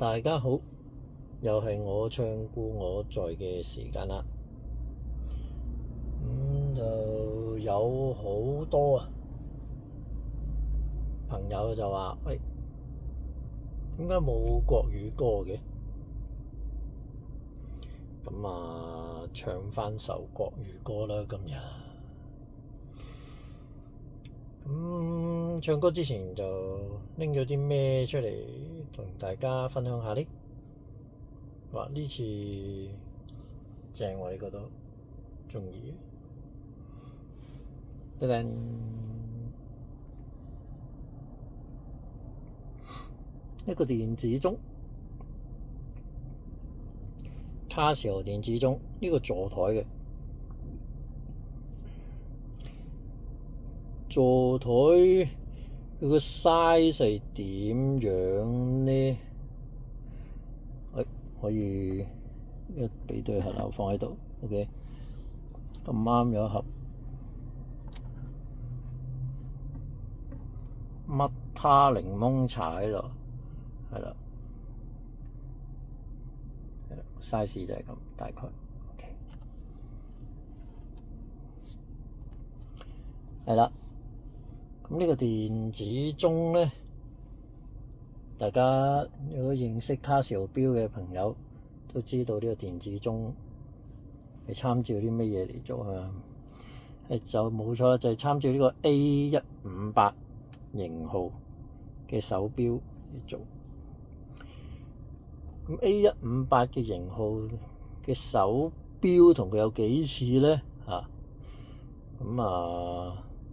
大家好，又係我唱故我在嘅時間啦。就有好多朋友就話：喂，點解冇國語歌嘅？咁唱返首國語歌啦，今日。唱歌之前就拎咗啲咩出嚟同大家分享下呢？哇！呢次正喎，你覺得鍾意？噔噔，一個電子鐘，卡西歐電子鐘，呢個座台嘅座台，佢個 size 係點樣呢？可以一比對盒放喺度 ，OK。咁啱有一盒乜他檸檬茶喺度，係啦，size 就係咁大概 ，OK。係啦，咁呢個電子鐘咧，大家如果認識卡西歐錶嘅朋友都知道呢個電子鐘係參照啲乜嘢嚟做啊？就冇錯啦，就係參照呢個 A158型號嘅手錶嚟做。咁 A158嘅型號嘅手錶同佢有幾似咧？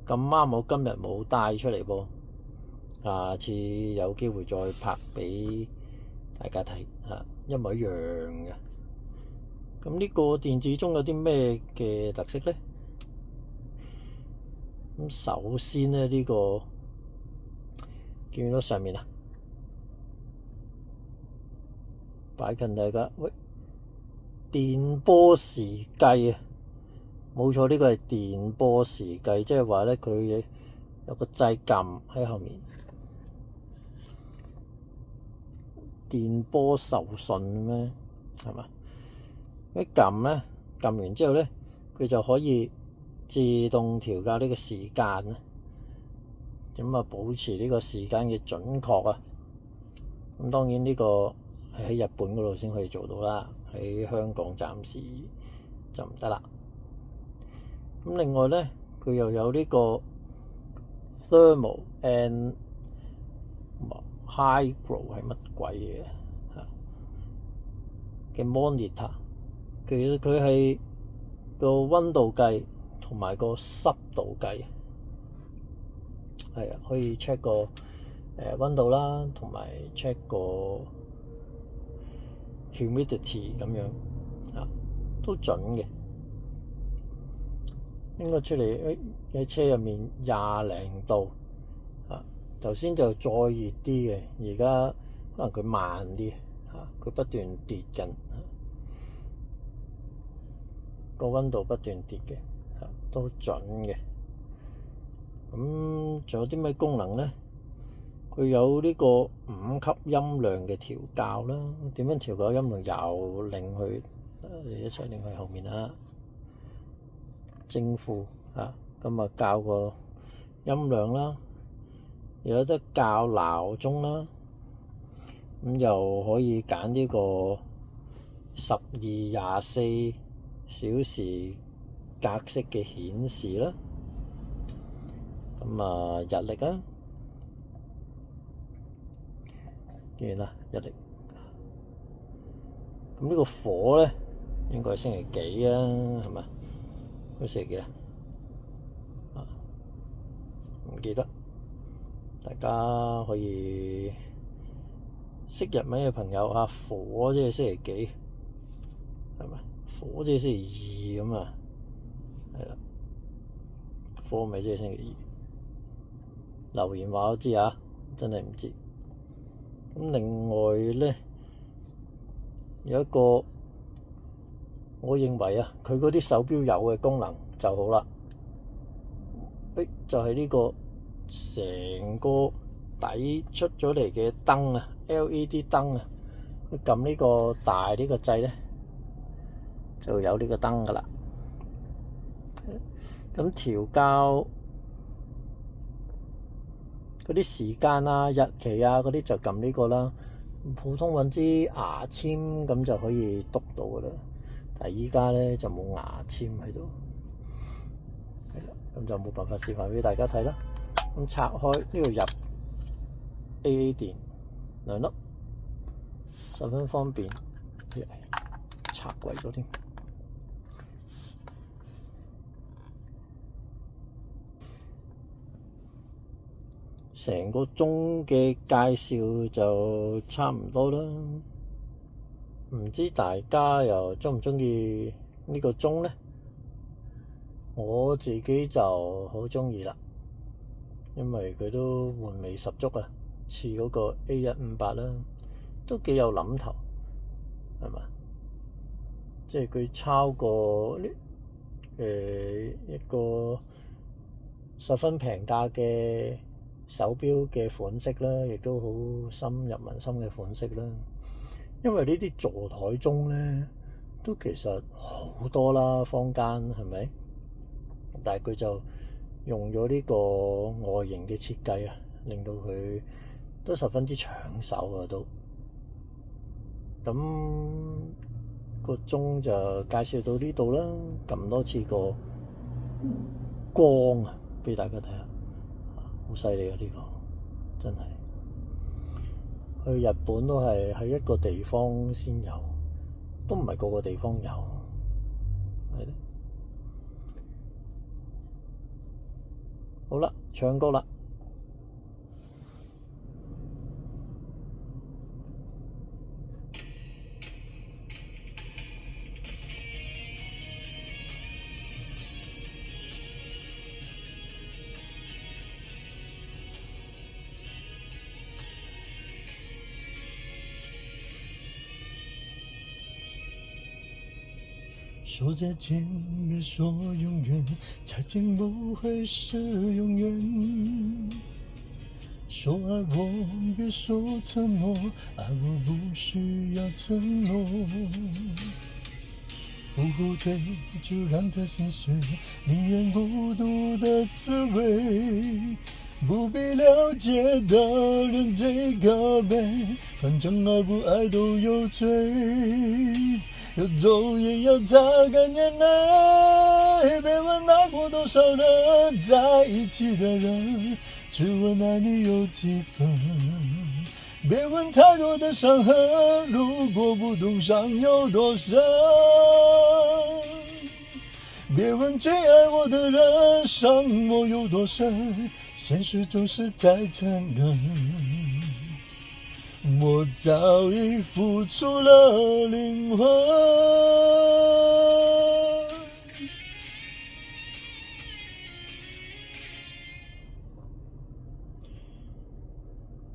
咁啱我今日冇帶出嚟噃。下次有機會再拍俾大家睇嚇，一模一樣嘅。咁呢個電子鐘有啲咩嘅特色咧？咁首先咧，呢個見到上面啊，擺近大家，喂，電波時計啊，冇錯，呢個係電波時計，即係話咧佢有個掣撳喺後面。電波受訊咩？係嘛？一撳咧，撳完之後咧，佢就可以自動調校呢個時間啊，咁保持呢個時間嘅準確啊。咁當然呢個係喺日本嗰度先可以做到啦，喺香港暫時就唔得啦。咁另外咧，佢又有呢個 thermal and hydro 係乜鬼嘢嘅 monitor， 佢係個溫度計同埋個濕度計，係啊，可以 check 個溫度啦，同埋 check 個 humidity 咁樣都準嘅。應該出嚟喺車入面20度。頭先就再熱啲嘅，而家可能佢慢啲佢不斷跌緊，個溫度不斷跌嘅都準嘅。咁仲有啲咩功能咧？佢有呢個5級音量嘅調校啦。點樣調校音量？又令佢一齊令佢後面正負咁校個音量啦。有得校鬧鐘啦，咁又可以揀呢個12、24小時格式嘅顯示啦。咁日曆啊，見啦，日曆。咁呢個火咧，應該係星期幾啊？係咪？星期幾啊？唔記得。大家可以識日文嘅朋友火即係星期幾？係咪？火即係星期2咁啊？係啦，火咪即係星期2。留言話我知真係唔知。咁另外咧，有一個我認為佢嗰啲手錶有嘅功能就好啦。就係呢個。成個底出咗嚟嘅燈LED 燈撳呢個大呢個掣咧，就有呢個燈噶啦。咁調校嗰啲時間啊、日期啊嗰啲就撳呢個啦。普通揾支牙籤咁就可以篤到噶啦。但係依家咧就冇牙籤喺度，係啦，咁就冇辦法示範俾大家睇啦。咁拆開呢度入 AA 電兩粒，十分方便。拆鬼咗添。成個鐘嘅介紹就差唔多啦。唔知大家又鍾唔鍾意呢個鐘呢？我自己就好鍾意啦，因為佢都玩味十足啊，似嗰個 A158啦，都幾有諗頭，係嘛？即係佢抄過一個十分平價嘅手錶嘅款式啦，亦都好深入民心嘅款式啦。因為呢啲座台鐘咧，都其實好多啦，坊間係咪？但係佢就用咗呢個外形嘅設計啊，令到佢都十分之搶手啊都。咁個鐘就介紹到呢度啦，撳多次個光啊，俾大家睇下。好犀利啊！呢個真係去日本都係喺一個地方先有，都唔係個個地方有，係咧。好啦，唱歌啦。说再见，别说永远，再见不会是永远。说爱我，别说承诺，爱我不需要承诺。不后退，就让它心碎，宁愿孤独的滋味。不必了解的人这个悲，反正爱不爱都有罪。有走也要擦干眼泪，别问爱过多少人，在一起的人，只问爱你有几分。别问太多的伤痕，如果不懂伤有多深。别问最爱我的人，伤我有多深，现实总是再残忍。我早已付出了靈魂。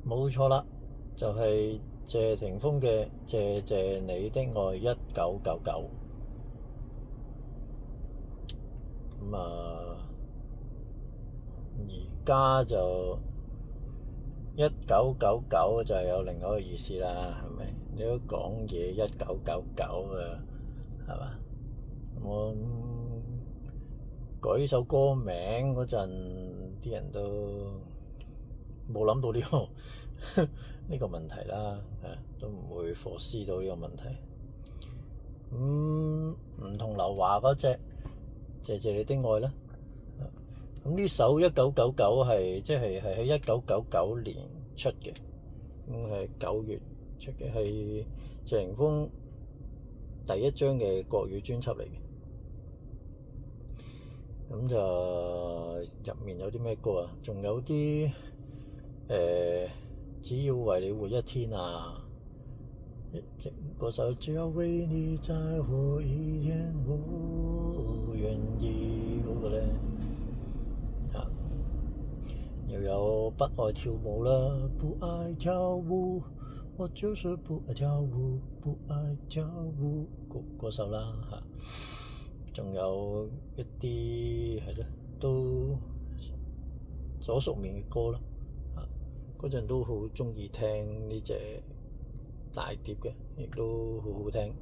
冇錯啦，就係謝霆鋒嘅《謝謝你的愛1999》。咁而家就1999就係有另外一個意思啦，係咪？你都講嘢1999啊，係嘛？我改呢首歌名嗰陣，啲人都冇諗到呢個呢個問題啦，都唔會foresee到呢個問題。唔同劉華嗰隻謝謝你的愛啦。咁呢首1999係即係喺1999年出嘅，咁係9月出嘅，係謝霆鋒第一張嘅國語專輯嚟嘅。咁就入面有啲咩歌啊？仲有啲只要為你活一天啊，嗰首只要為你再活一天，我願意嗰個咧。又有不愛跳舞啦，不愛跳舞，我就是不愛跳舞，不愛跳舞嗰首啦嚇。仲有一啲係咯，都左熟面嘅歌啦嚇。嗰陣都好鍾意聽呢隻大碟嘅，亦都好好聽。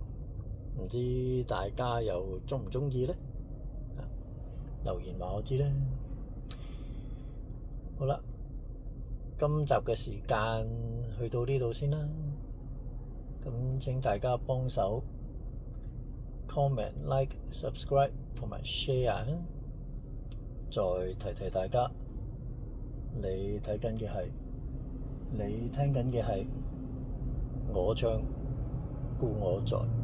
唔知大家又鍾唔鍾意咧？留言話我知啦。好啦，今集嘅時間去到呢度先啦。咁請大家幫手 comment、like、subscribe 同埋 share。再提提大家，你睇緊嘅係，你聽緊嘅係我唱故我在。